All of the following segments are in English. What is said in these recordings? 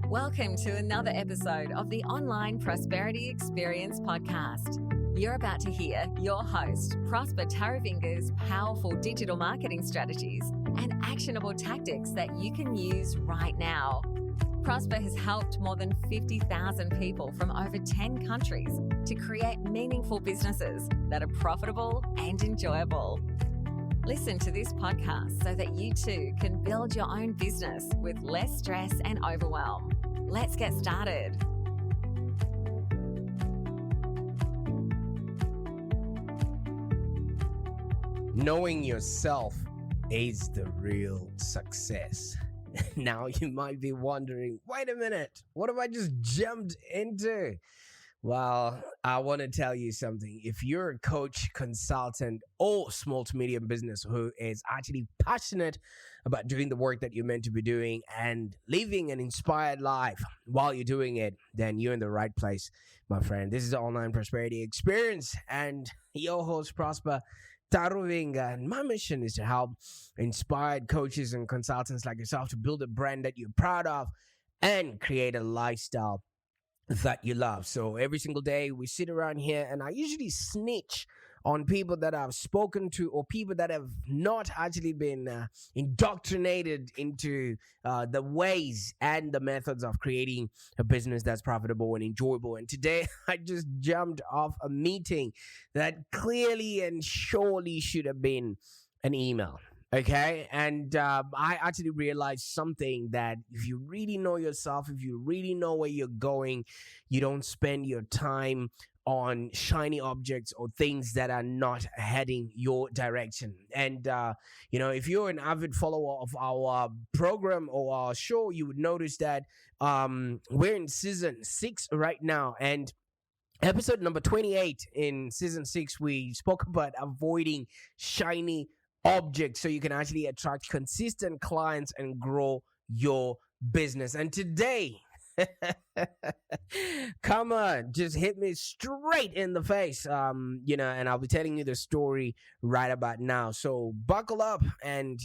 Welcome to another episode of the Online Prosperity Experience podcast. You're about to hear your host, Prosper Taravinga's powerful digital marketing strategies and actionable tactics that you can use right now. Prosper has helped more than 50,000 people from over 10 countries to create meaningful businesses that are profitable and enjoyable. Listen to this podcast so that you too can build your own business with less stress and overwhelm. Let's get started. Knowing yourself is the real success. Now you might be wondering, wait a minute, what have I just jumped into? Well, I want to tell you something. If you're a coach, consultant, or small to medium business who is actually passionate about doing the work that you're meant to be doing and living an inspired life while you're doing it, then you're in the right place, my friend. This is the Online Prosperity Experience and your host, Prosper Taruvinga. And my mission is to help inspired coaches and consultants like yourself to build a brand that you're proud of and create a lifestyle that you love. So every single day we sit around here and I usually snitch on people that I've spoken to or people that have not actually been indoctrinated into the ways and the methods of creating a business that's profitable and enjoyable. And today I just jumped off a meeting that clearly and surely should have been an email. Okay, and I actually realized something, that if you really know yourself, if you really know where you're going, you don't spend your time on shiny objects or things that are not heading your direction. And, if you're an avid follower of our program or our show, you would notice that we're in season 6 right now. And episode number 28 in season 6, we spoke about avoiding shiny objects so you can actually attract consistent clients and grow your business. And today, come on, just hit me straight in the face, and I'll be telling you the story right about now. So buckle up, and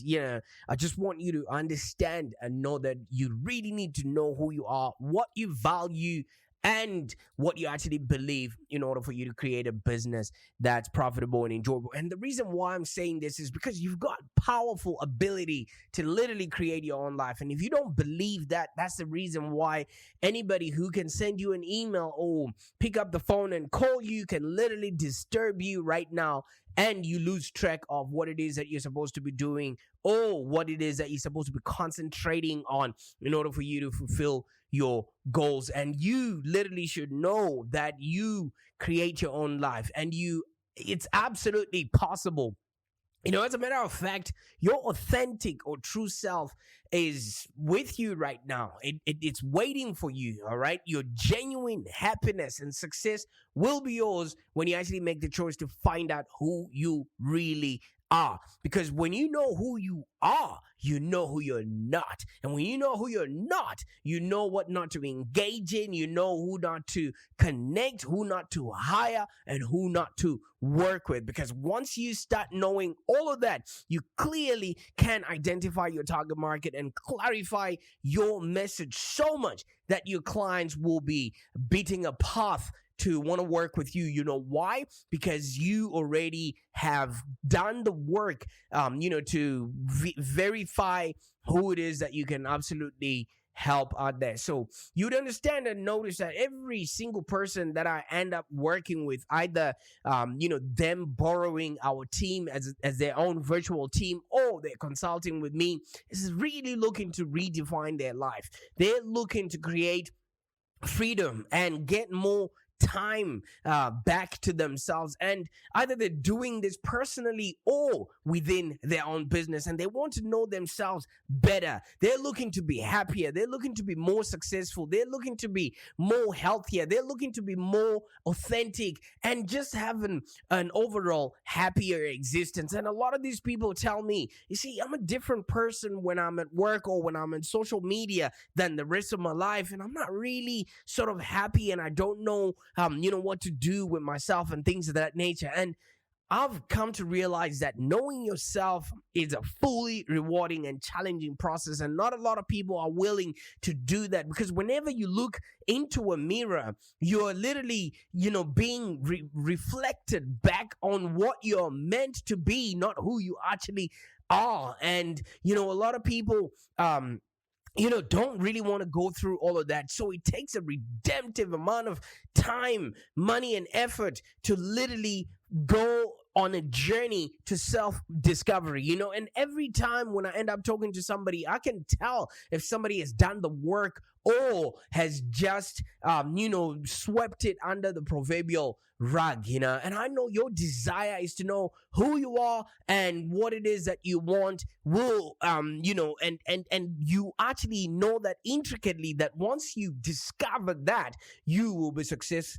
I just want you to understand and know that you really need to know who you are, what you value, and what you actually believe in order for you to create a business that's profitable and enjoyable. And the reason why I'm saying this is because you've got powerful ability to literally create your own life. And if you don't believe that, that's the reason why anybody who can send you an email or pick up the phone and call you can literally disturb you right now, and you lose track of what it is that you're supposed to be doing or what it is that you're supposed to be concentrating on in order for you to fulfill your goals. And you literally should know that you create your own life, and it's absolutely possible. As a matter of fact, your authentic or true self is with you right now. It's waiting for you, all right? Your genuine happiness and success will be yours when you actually make the choice to find out who you really are. Because when you know who you are, you know who you're not. And when you know who you're not, you know what not to engage in, you know who not to connect, who not to hire, and who not to work with. Because once you start knowing all of that, you clearly can identify your target market and clarify your message so much that your clients will be beating a path to want to work with you. You know why? Because you already have done the work, to verify who it is that you can absolutely help out there. So you'd understand and notice that every single person that I end up working with, either them borrowing our team as their own virtual team, or they're consulting with me, is really looking to redefine their life. They're looking to create freedom and get more time back to themselves, and either they're doing this personally or within their own business, and they want to know themselves better. They're looking to be happier, they're looking to be more successful, they're looking to be more healthier, they're looking to be more authentic, and just having an overall happier existence. And a lot of these people tell me, you see, I'm a different person when I'm at work or when I'm in social media than the rest of my life, and I'm not really sort of happy, and I don't know what to do with myself and things of that nature. And I've come to realize that knowing yourself is a fully rewarding and challenging process, and not a lot of people are willing to do that, because whenever you look into a mirror, you're literally, being reflected back on what you're meant to be, not who you actually are. And, a lot of people, don't really want to go through all of that. So it takes a redemptive amount of time, money, and effort to literally go on a journey to self-discovery, and every time when I end up talking to somebody, I can tell if somebody has done the work or has just, swept it under the proverbial rug, and I know your desire is to know who you are and what it is that you want will, and you actually know that intricately, that once you discover that, you will be successful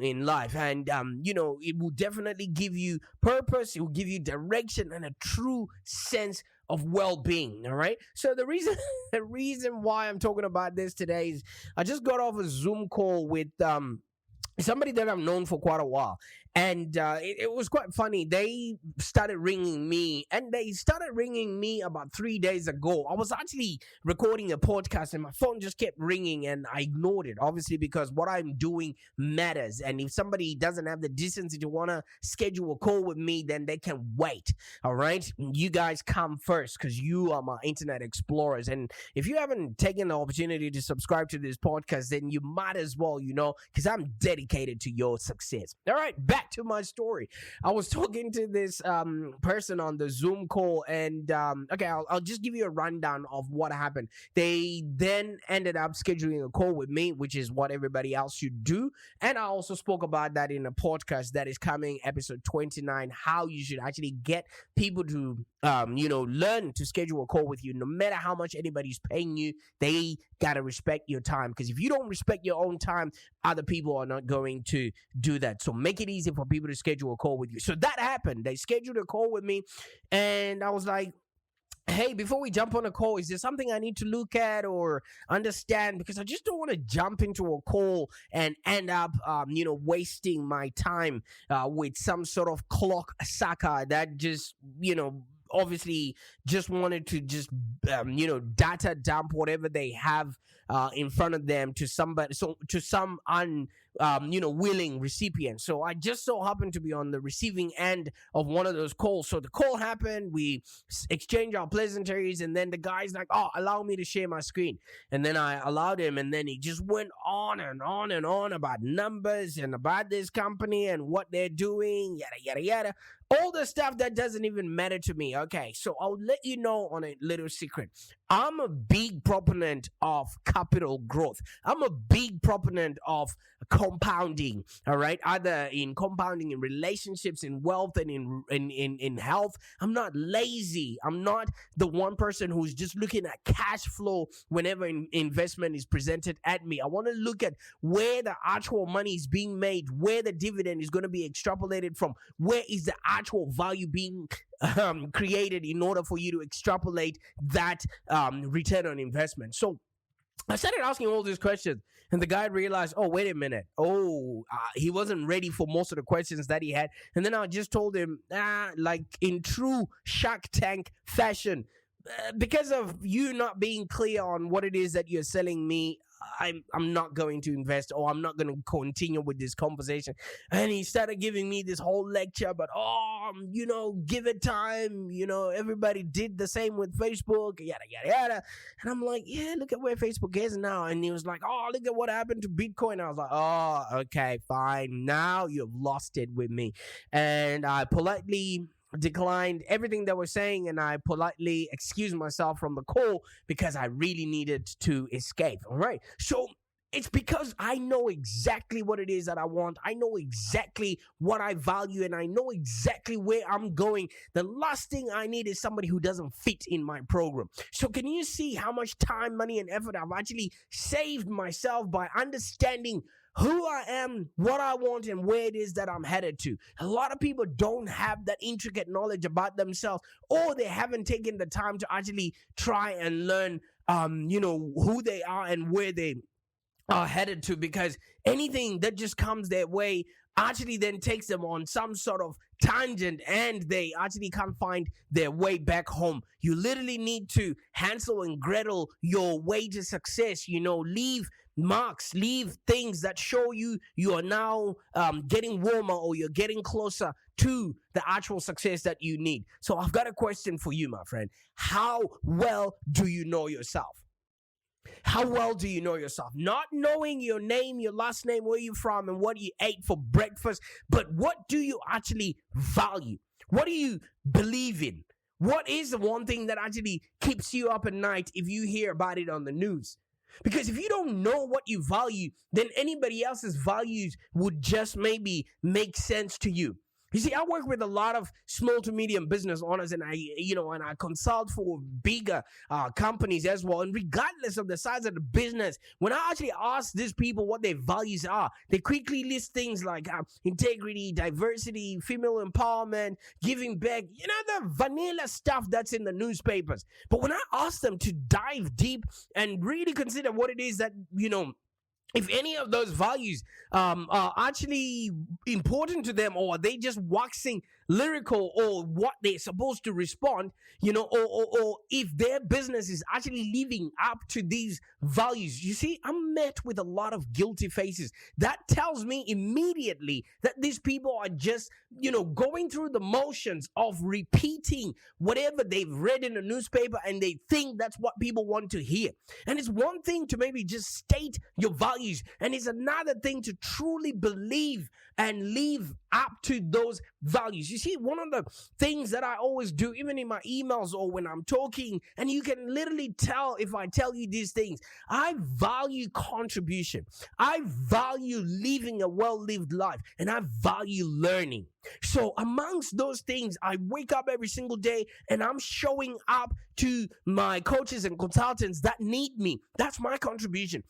in life. And it will definitely give you purpose, it will give you direction and a true sense of well-being. All right, so the reason the reason why I'm talking about this today is I just got off a Zoom call with somebody that I've known for quite a while. And it was quite funny. They started ringing me, and they started ringing me about 3 days ago. I was actually recording a podcast, and my phone just kept ringing, and I ignored it, obviously, because what I'm doing matters. And if somebody doesn't have the decency to want to schedule a call with me, then they can wait. All right? You guys come first, because you are my internet explorers. And if you haven't taken the opportunity to subscribe to this podcast, then you might as well, because I'm dedicated to your success. All right, back to my story. I was talking to this person on the Zoom call, and okay, I'll just give you a rundown of what happened. They then ended up scheduling a call with me, which is what everybody else should do. And I also spoke about that in a podcast that is coming, episode 29, how you should actually get people to learn to schedule a call with you. No matter how much anybody's paying you, they gotta respect your time, because if you don't respect your own time, other people are not going to do that. So make it easy for people to schedule a call with you. So that happened. They scheduled a call with me, and I was like, hey, before we jump on a call, is there something I need to look at or understand? Because I just don't want to jump into a call and end up, wasting my time with some sort of clock sucker that just, obviously just wanted to just, data dump whatever they have in front of them to somebody, so to some willing recipient. So I just so happened to be on the receiving end of one of those calls. So the call happened, we exchanged our pleasantries, and then the guy's like, oh, allow me to share my screen. And then I allowed him, and then he just went on and on and on about numbers and about this company and what they're doing, yada, yada, yada. All the stuff that doesn't even matter to me. Okay, so I'll let you know on a little secret. I'm a big proponent of capital growth. I'm a big proponent of compounding, all right? Either in compounding in relationships, in wealth, and in health. I'm not lazy. I'm not the one person who's just looking at cash flow whenever investment is presented at me. I want to look at where the actual money is being made, where the dividend is going to be extrapolated from, where is the actual value being created in order for you to extrapolate that return on investment. So I started asking all these questions, and the guy realized, oh, wait a minute. He wasn't ready for most of the questions that he had. And then I just told him, like in true Shark Tank fashion, because of you not being clear on what it is that you're selling me, I'm not going to invest, or I'm not going to continue with this conversation. And he started giving me this whole lecture, but give it time. Everybody did the same with Facebook, yada, yada, yada. And I'm like, yeah, look at where Facebook is now. And he was like, oh, look at what happened to Bitcoin. I was like, oh, okay, fine. Now you've lost it with me. And I politely declined everything they were saying, and I politely excused myself from the call because I really needed to escape. All right. So it's because I know exactly what it is that I want. I know exactly what I value, and I know exactly where I'm going. The last thing I need is somebody who doesn't fit in my program. So can you see how much time, money, and effort I've actually saved myself by understanding who I am, what I want, and where it is that I'm headed to? A lot of people don't have that intricate knowledge about themselves, or they haven't taken the time to actually try and learn, who they are and where they are headed to, because anything that just comes their way actually then takes them on some sort of tangent, and they actually can't find their way back home. You literally need to Hansel and Gretel your way to success. Leave marks, leave things that show you are now getting warmer, or you're getting closer to the actual success that you need. So I've got a question for you, my friend. How well do you know yourself? How well do you know yourself? Not knowing your name, your last name, where you're from, and what you ate for breakfast, but what do you actually value? What do you believe in? What is the one thing that actually keeps you up at night if you hear about it on the news? Because if you don't know what you value, then anybody else's values would just maybe make sense to you. You see, I work with a lot of small to medium business owners, and I consult for bigger companies as well. And regardless of the size of the business, when I actually ask these people what their values are, they quickly list things like integrity, diversity, female empowerment, giving back, the vanilla stuff that's in the newspapers. But when I ask them to dive deep and really consider what it is that, if any of those values are actually important to them, or are they just waxing lyrical, or what they're supposed to respond, or if their business is actually living up to these values. You see, I'm met with a lot of guilty faces. That tells me immediately that these people are just, going through the motions of repeating whatever they've read in the newspaper, and they think that's what people want to hear. And it's one thing to maybe just state your values, and it's another thing to truly believe and live up to those values. You see, one of the things that I always do, even in my emails or when I'm talking, and you can literally tell if I tell you these things, I value contribution. I value living a well-lived life, and I value learning. So amongst those things, I wake up every single day and I'm showing up to my coaches and consultants that need me. That's my contribution.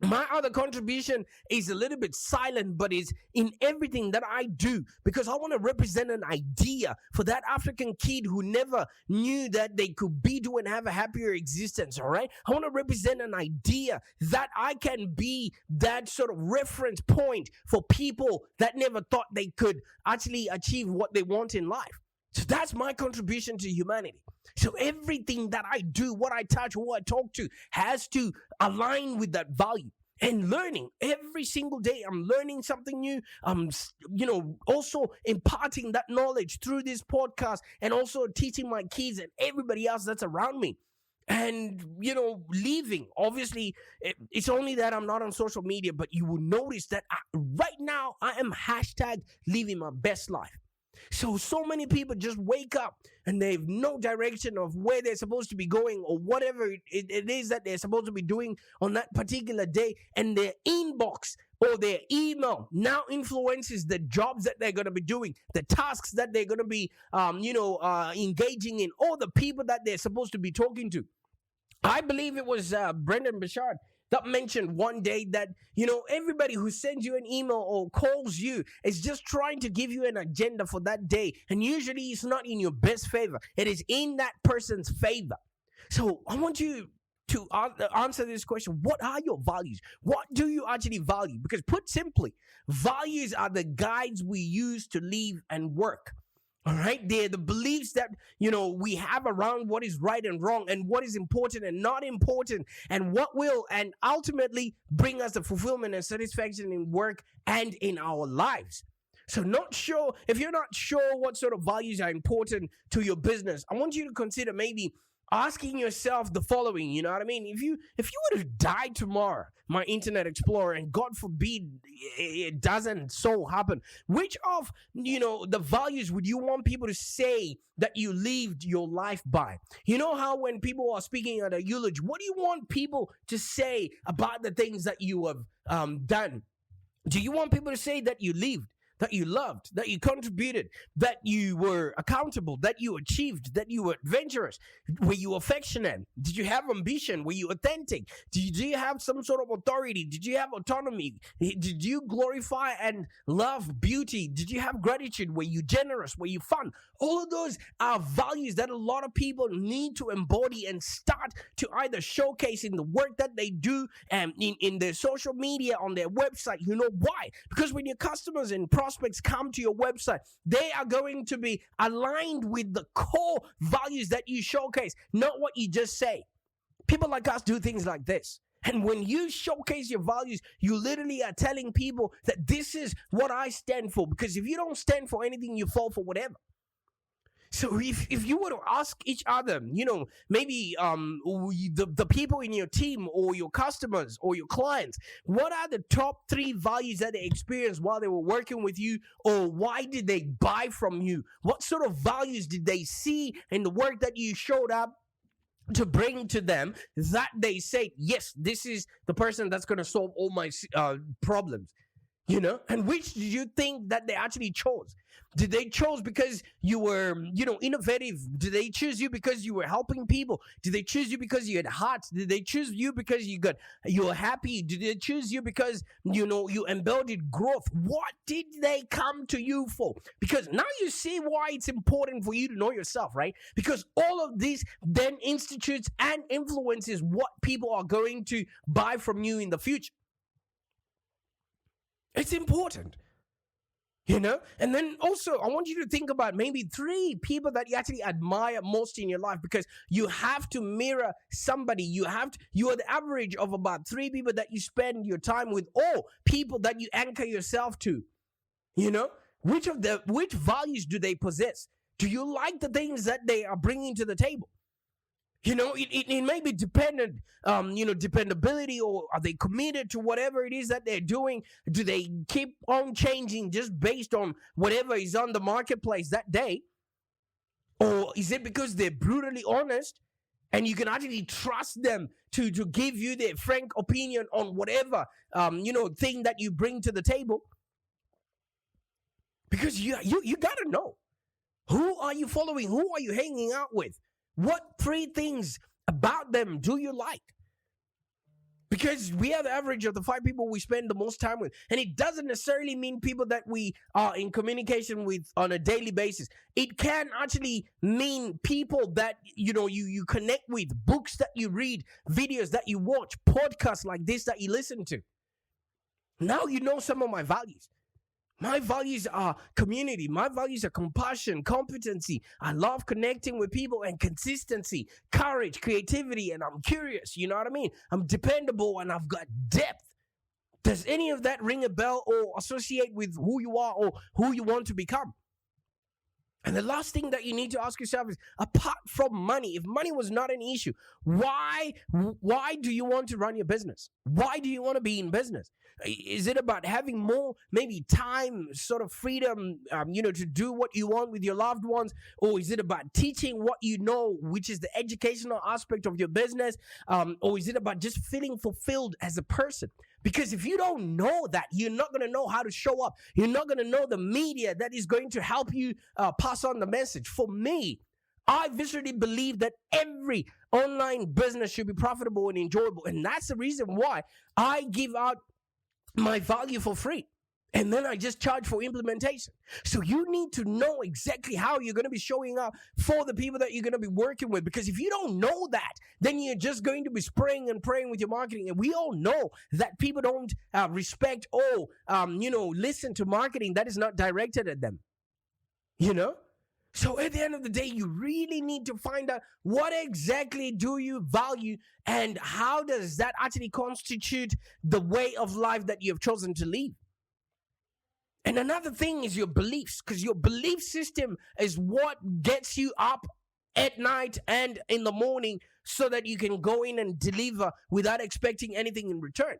My other contribution is a little bit silent, but is in everything that I do, because I want to represent an idea for that African kid who never knew that they could be to and have a happier existence, all right? I want to represent an idea that I can be that sort of reference point for people that never thought they could actually achieve what they want in life. So that's my contribution to humanity. So everything that I do, what I touch, who I talk to, has to align with that value. And learning every single day, I'm learning something new. I'm, also imparting that knowledge through this podcast, and also teaching my kids and everybody else that's around me. And, leaving. Obviously, it's only that I'm not on social media, but you will notice that right now I am hashtag living my best life. So many people just wake up and they have no direction of where they're supposed to be going, or whatever it is that they're supposed to be doing on that particular day. And their inbox or their email now influences the jobs that they're going to be doing, the tasks that they're going to be, engaging in, or the people that they're supposed to be talking to. I believe it was Brendan Bouchard that mentioned one day that, everybody who sends you an email or calls you is just trying to give you an agenda for that day. And usually it's not in your best favor. It is in that person's favor. So I want you to answer this question. What are your values? What do you actually value? Because put simply, values are the guides we use to live and work. All right, they're the beliefs that, we have around what is right and wrong, and what is important and not important, and what will and ultimately bring us the fulfillment and satisfaction in work and in our lives. So if you're not sure what sort of values are important to your business, I want you to consider maybe asking yourself the following. You know what I mean? If you were to die tomorrow, my Internet Explorer, and God forbid it doesn't so happen, which of the values would you want people to say that you lived your life by? You know how when people are speaking at a eulogy, what do you want people to say about the things that you have done? Do you want people to say that you lived, that you loved, that you contributed, that you were accountable, that you achieved, that you were adventurous? Were you affectionate? Did you have ambition? Were you authentic? Did you have some sort of authority? Did you have autonomy? Did you glorify and love beauty? Did you have gratitude? Were you generous? Were you fun? All of those are values that a lot of people need to embody and start to either showcase in the work that they do and in their social media, on their website. You know why? Because when your customers and prospects come to your website, they are going to be aligned with the core values that you showcase, not what you just say. People like us do things like this. And when you showcase your values, you literally are telling people that this is what I stand for. Because if you don't stand for anything, you fall for whatever. So if you were to ask each other, maybe the people in your team or your customers or your clients, what are the top 3 values that they experienced while they were working with you, or why did they buy from you? What sort of values did they see in the work that you showed up to bring to them that they say, yes, this is the person that's going to solve all my problems? And which do you think that they actually chose? Did they chose because you were, innovative? Did they choose you because you were helping people? Did they choose you because you had heart? Did they choose you because you were happy? Did they choose you because, you embodied growth? What did they come to you for? Because now you see why it's important for you to know yourself, right? Because all of this then institutes and influences what people are going to buy from you in the future. It's important, And then also, I want you to think about maybe 3 people that you actually admire most in your life, because you have to mirror somebody. You are the average of about 3 people that you spend your time with, or people that you anchor yourself to. Which values do they possess? Do you like the things that they are bringing to the table? It may be dependent, dependability, or are they committed to whatever it is that they're doing? Do they keep on changing just based on whatever is on the marketplace that day? Or is it because they're brutally honest and you can actually trust them to give you their frank opinion on whatever, thing that you bring to the table? Because you got to know, who are you following? Who are you hanging out with? What 3 things about them do you like? Because we are the average of the 5 people we spend the most time with. And it doesn't necessarily mean people that we are in communication with on a daily basis. It can actually mean people that, you connect with, books that you read, videos that you watch, podcasts like this that you listen to. Now you know some of my values. My values are community. My values are compassion, competency. I love connecting with people, and consistency, courage, creativity, and I'm curious. You know what I mean? I'm dependable and I've got depth. Does any of that ring a bell or associate with who you are or who you want to become? And the last thing that you need to ask yourself is, apart from money, if money was not an issue, why do you want to run your business? Why do you want to be in business? Is it about having more, maybe time, sort of freedom, to do what you want with your loved ones? Or is it about teaching what you know, which is the educational aspect of your business? Or is it about just feeling fulfilled as a person? Because if you don't know that, you're not going to know how to show up. You're not going to know the media that is going to help you pass on the message. For me, I viscerally believe that every online business should be profitable and enjoyable. And that's the reason why I give out my value for free. And then I just charge for implementation. So you need to know exactly how you're going to be showing up for the people that you're going to be working with. Because if you don't know that, then you're just going to be spraying and praying with your marketing. And we all know that people don't respect or, listen to marketing that is not directed at them. So at the end of the day, you really need to find out what exactly do you value and how does that actually constitute the way of life that you have chosen to live. And another thing is your beliefs, because your belief system is what gets you up at night and in the morning so that you can go in and deliver without expecting anything in return.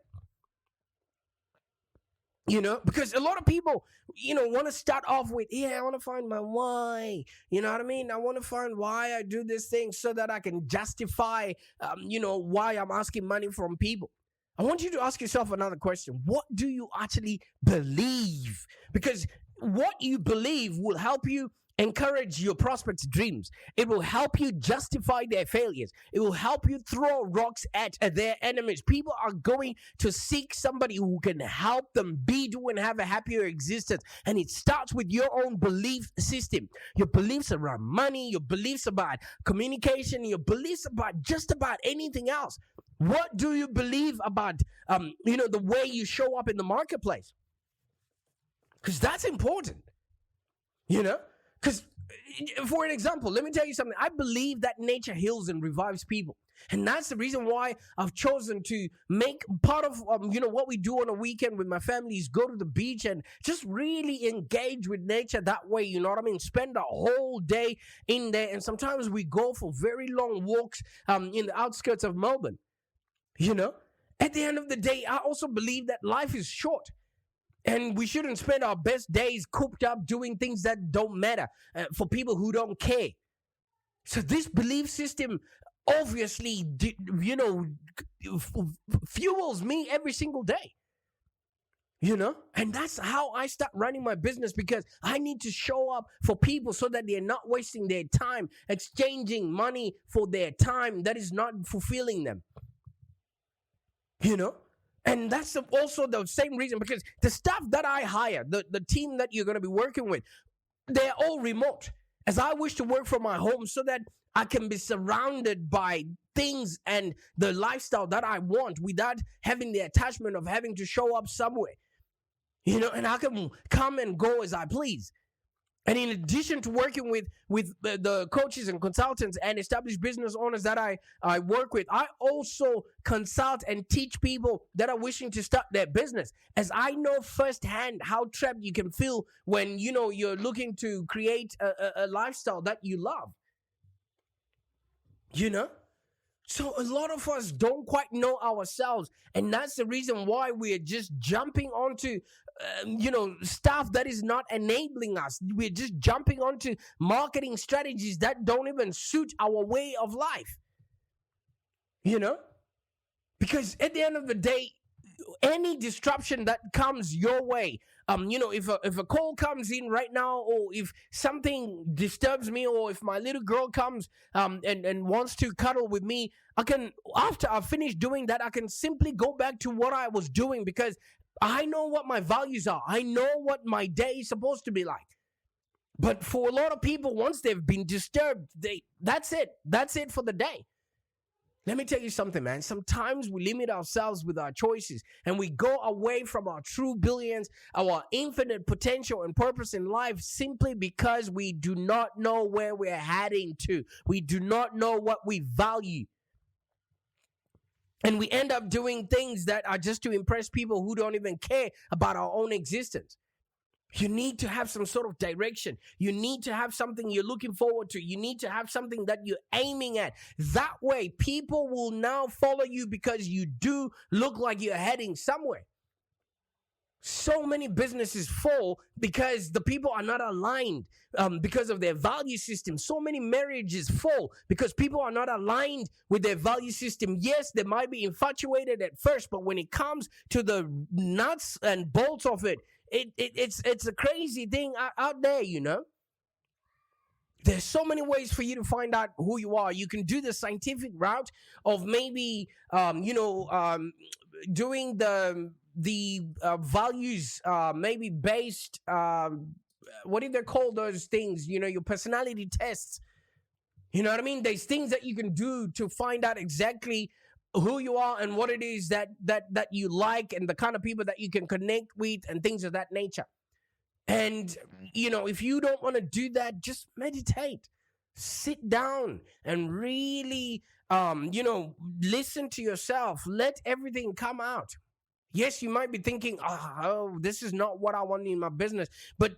Because a lot of people, want to start off with, I want to find my why. You know what I mean? I want to find why I do this thing so that I can justify, why I'm asking money from people. I want you to ask yourself another question. What do you actually believe? Because what you believe will help you encourage your prospects' dreams. It will help you justify their failures. It will help you throw rocks at their enemies. People are going to seek somebody who can help them be, do, and have a happier existence. And it starts with your own belief system. Your beliefs around money, your beliefs about communication, your beliefs about just about anything else. What do you believe about, the way you show up in the marketplace? Because that's important, Because, for an example, let me tell you something. I believe that nature heals and revives people. And that's the reason why I've chosen to make part of, what we do on a weekend with my family is go to the beach and just really engage with nature that way, you know what I mean? Spend a whole day in there. And sometimes we go for very long walks in the outskirts of Melbourne, At the end of the day, I also believe that life is short. And we shouldn't spend our best days cooped up doing things that don't matter for people who don't care. So this belief system obviously, fuels me every single day. And that's how I start running my business, because I need to show up for people so that they're not wasting their time exchanging money for their time that is not fulfilling them. And that's also the same reason, because the staff that I hire, the team that you're going to be working with, they're all remote. As I wish to work from my home so that I can be surrounded by things and the lifestyle that I want without having the attachment of having to show up somewhere. And I can come and go as I please. And in addition to working with the coaches and consultants and established business owners that I work with, I also consult and teach people that are wishing to start their business, as I know firsthand how trapped you can feel when, you're looking to create a lifestyle that you love. So a lot of us don't quite know ourselves, and that's the reason why we're just jumping onto stuff that is not enabling us. We're just jumping onto marketing strategies that don't even suit our way of life. Because at the end of the day, any disruption that comes your way, if a call comes in right now, or if something disturbs me, or if my little girl comes and wants to cuddle with me, after I finish doing that, I can simply go back to what I was doing, because I know what my values are. I know what my day is supposed to be like. But for a lot of people, once they've been disturbed, that's it. That's it for the day. Let me tell you something, man. Sometimes we limit ourselves with our choices, and we go away from our true brilliance, our infinite potential and purpose in life, simply because we do not know where we're heading to. We do not know what we value. And we end up doing things that are just to impress people who don't even care about our own existence. You need to have some sort of direction. You need to have something you're looking forward to. You need to have something that you're aiming at. That way, people will now follow you because you do look like you're heading somewhere. So many businesses fall because the people are not aligned because of their value system. So many marriages fall because people are not aligned with their value system. Yes, they might be infatuated at first, but when it comes to the nuts and bolts of it, it's a crazy thing out there, There's so many ways for you to find out who you are. You can do the scientific route of maybe, doing the values, maybe based, what do they call those things? Your personality tests. You know what I mean? There's things that you can do to find out exactly who you are and what it is that you like, and the kind of people that you can connect with, and things of that nature. And, if you don't want to do that, just meditate. Sit down and really, listen to yourself. Let everything come out. Yes, you might be thinking, oh, this is not what I want in my business. But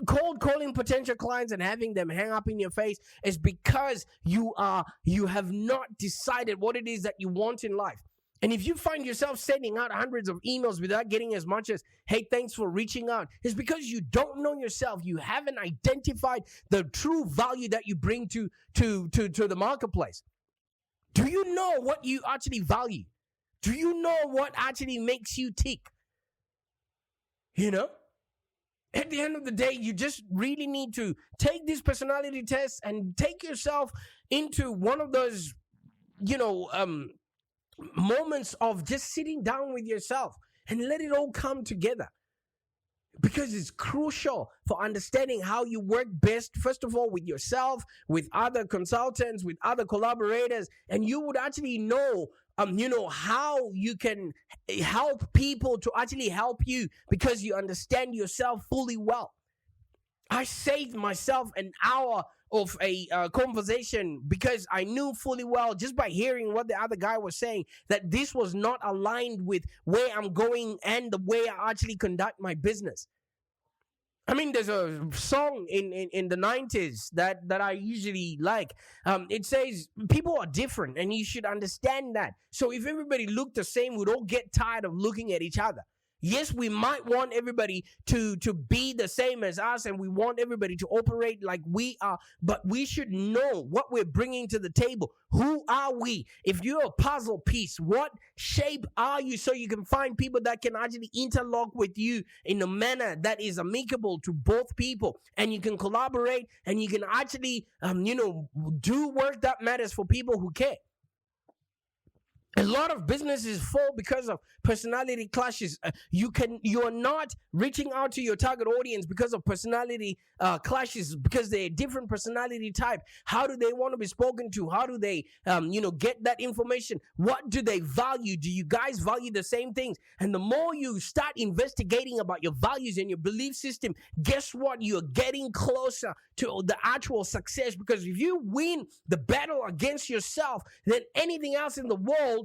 cold calling potential clients and having them hang up in your face is because you have not decided what it is that you want in life. And if you find yourself sending out hundreds of emails without getting as much as, hey, thanks for reaching out, it's because you don't know yourself. You haven't identified the true value that you bring to the marketplace. Do you know what you actually value? Do you know what actually makes you tick? At the end of the day, you just really need to take these personality tests and take yourself into one of those, you know, moments of just sitting down with yourself and let it all come together. Because it's crucial for understanding how you work best, first of all, with yourself, with other consultants, with other collaborators, and you would actually know, how you can help people to actually help you because you understand yourself fully well. I saved myself an hour of a conversation because I knew fully well, just by hearing what the other guy was saying, that this was not aligned with where I'm going and the way I actually conduct my business. I mean, there's a song in the 90s that I usually like. It says, people are different and you should understand that. So if everybody looked the same, we'd all get tired of looking at each other. Yes, we might want everybody to be the same as us, and we want everybody to operate like we are, but we should know what we're bringing to the table. Who are we? If you're a puzzle piece, what shape are you, so you can find people that can actually interlock with you in a manner that is amicable to both people, and you can collaborate and you can actually do work that matters for people who care. A lot of businesses fall because of personality clashes. You are not reaching out to your target audience because of personality clashes, because they're a different personality type. How do they want to be spoken to? How do they get that information? What do they value? Do you guys value the same things? And the more you start investigating about your values and your belief system, guess what? You're getting closer to the actual success, because if you win the battle against yourself, then anything else in the world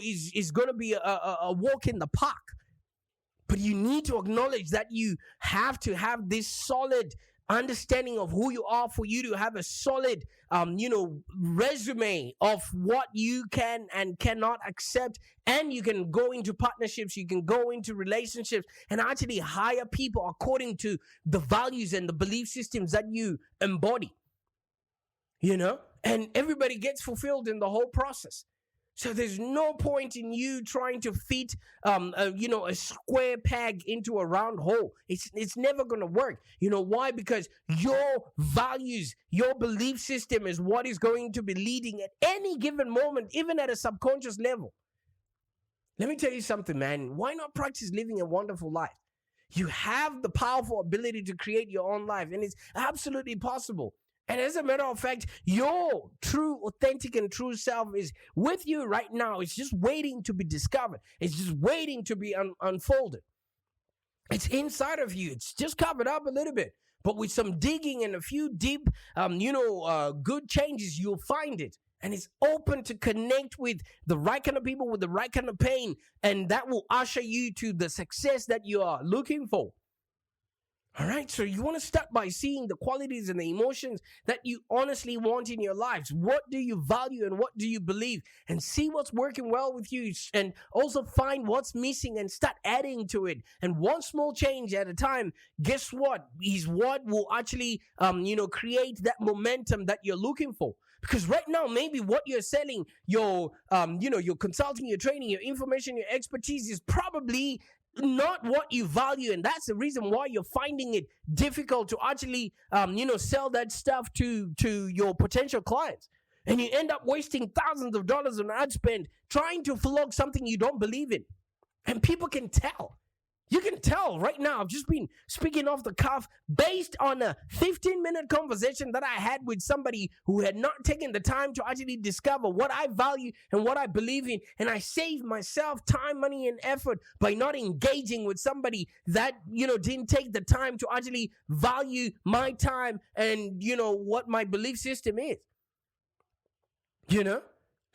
is going to be a walk in the park. But you need to acknowledge that you have to have this solid understanding of who you are for you to have a solid resume of what you can and cannot accept. And you can go into partnerships, you can go into relationships and actually hire people according to the values and the belief systems that you embody, and everybody gets fulfilled in the whole process. So there's no point in you trying to fit, a square peg into a round hole. It's never going to work. You know why? Because your values, your belief system is what is going to be leading at any given moment, even at a subconscious level. Let me tell you something, man. Why not practice living a wonderful life? You have the powerful ability to create your own life, and it's absolutely possible. And as a matter of fact, your true, authentic, and true self is with you right now. It's just waiting to be discovered. It's just waiting to be unfolded. It's inside of you. It's just covered up a little bit. But with some digging and a few deep, good changes, you'll find it. And it's open to connect with the right kind of people, with the right kind of pain. And that will usher you to the success that you are looking for. All right, so you want to start by seeing the qualities and the emotions that you honestly want in your lives. What do you value and what do you believe? And see what's working well with you, and also find what's missing and start adding to it. And one small change at a time, guess what? Is what will actually, create that momentum that you're looking for. Because right now, maybe what you're selling, your consulting, your training, your information, your expertise is probably not what you value, and that's the reason why you're finding it difficult to actually sell that stuff to your potential clients, and you end up wasting thousands of dollars on ad spend trying to flog something you don't believe in. And people can tell. You can tell right now. I've just been speaking off the cuff based on a 15-minute conversation that I had with somebody who had not taken the time to actually discover what I value and what I believe in. And I saved myself time, money, and effort by not engaging with somebody that, didn't take the time to actually value my time and, what my belief system is.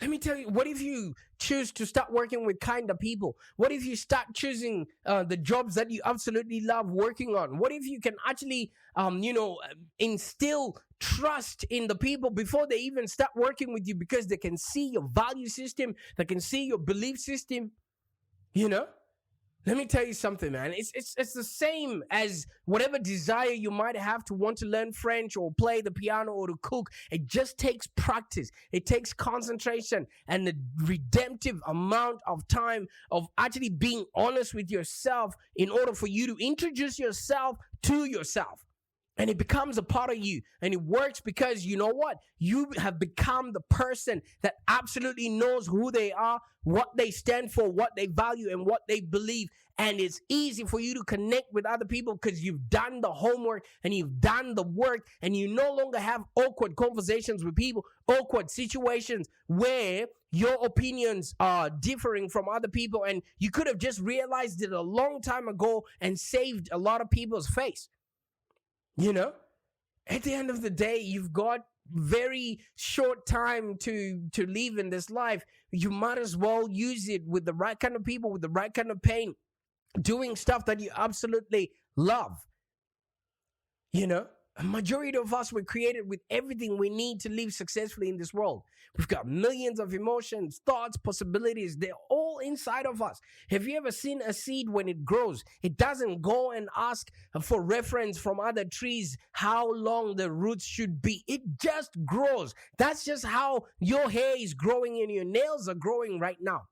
Let me tell you, what if you choose to start working with kinder people? What if you start choosing the jobs that you absolutely love working on? What if you can actually, instill trust in the people before they even start working with you, because they can see your value system, they can see your belief system, Let me tell you something, man. It's the same as whatever desire you might have to want to learn French or play the piano or to cook. It just takes practice. It takes concentration and the redemptive amount of time of actually being honest with yourself in order for you to introduce yourself to yourself. And it becomes a part of you. And it works because you know what? You have become the person that absolutely knows who they are, what they stand for, what they value, and what they believe. And it's easy for you to connect with other people because you've done the homework and you've done the work, and you no longer have awkward conversations with people, awkward situations where your opinions are differing from other people. And you could have just realized it a long time ago and saved a lot of people's face. You know, at the end of the day, you've got very short time to live in this life. You might as well use it with the right kind of people, with the right kind of pain, doing stuff that you absolutely love. You know, a majority of us were created with everything we need to live successfully in this world. We've got millions of emotions, thoughts, possibilities. They're all inside of us. Have you ever seen a seed when it grows? It doesn't go and ask for reference from other trees how long the roots should be. It just grows. That's just how your hair is growing and your nails are growing right now.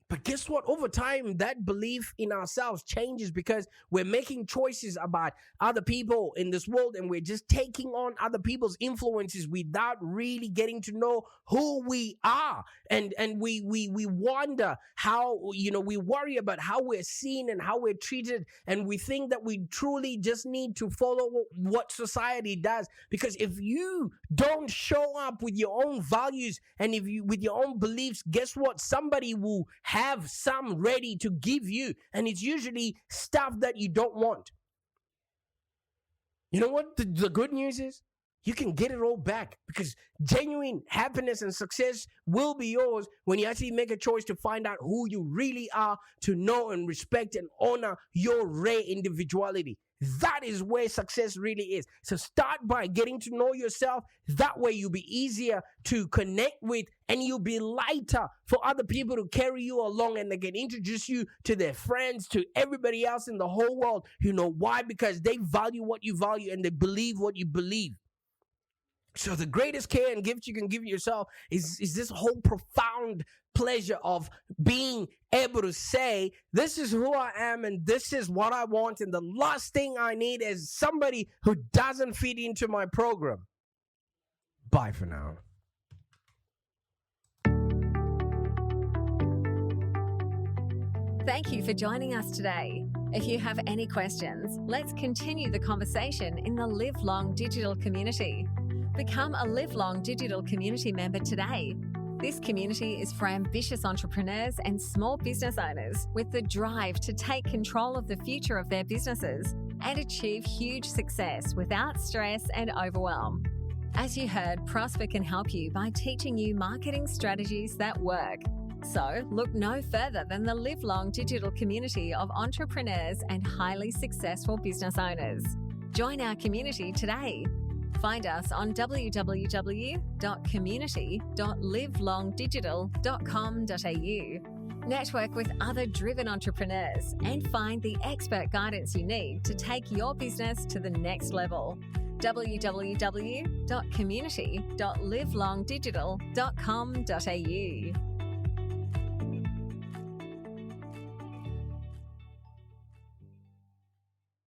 But guess what? Over time, that belief in ourselves changes because we're making choices about other people in this world, and we're just taking on other people's influences without really getting to know who we are. And we wonder how, we worry about how we're seen and how we're treated. And we think that we truly just need to follow what society does. Because if you don't show up with your own values and with your own beliefs, guess what? Somebody will have some ready to give you, and it's usually stuff that you don't want. You know what the good news is? You can get it all back, because genuine happiness and success will be yours when you actually make a choice to find out who you really are, to know and respect and honor your rare individuality. That is where success really is. So start by getting to know yourself. That way you'll be easier to connect with, and you'll be lighter for other people to carry you along, and they can introduce you to their friends, to everybody else in the whole world. You know why? Because they value what you value and they believe what you believe. So the greatest care and gift you can give yourself is this whole profound pleasure of being able to say, this is who I am and this is what I want, and the last thing I need is somebody who doesn't fit into my program. Bye for now. Thank you for joining us today. If you have any questions, let's continue the conversation in the Live Long Digital community. Become a Live Long Digital community member today. This community is for ambitious entrepreneurs and small business owners with the drive to take control of the future of their businesses and achieve huge success without stress and overwhelm. As you heard, Prosper can help you by teaching you marketing strategies that work. So look no further than the Live Long Digital community of entrepreneurs and highly successful business owners. Join our community today. Find us on www.community.livelongdigital.com.au. Network with other driven entrepreneurs and find the expert guidance you need to take your business to the next level. www.community.livelongdigital.com.au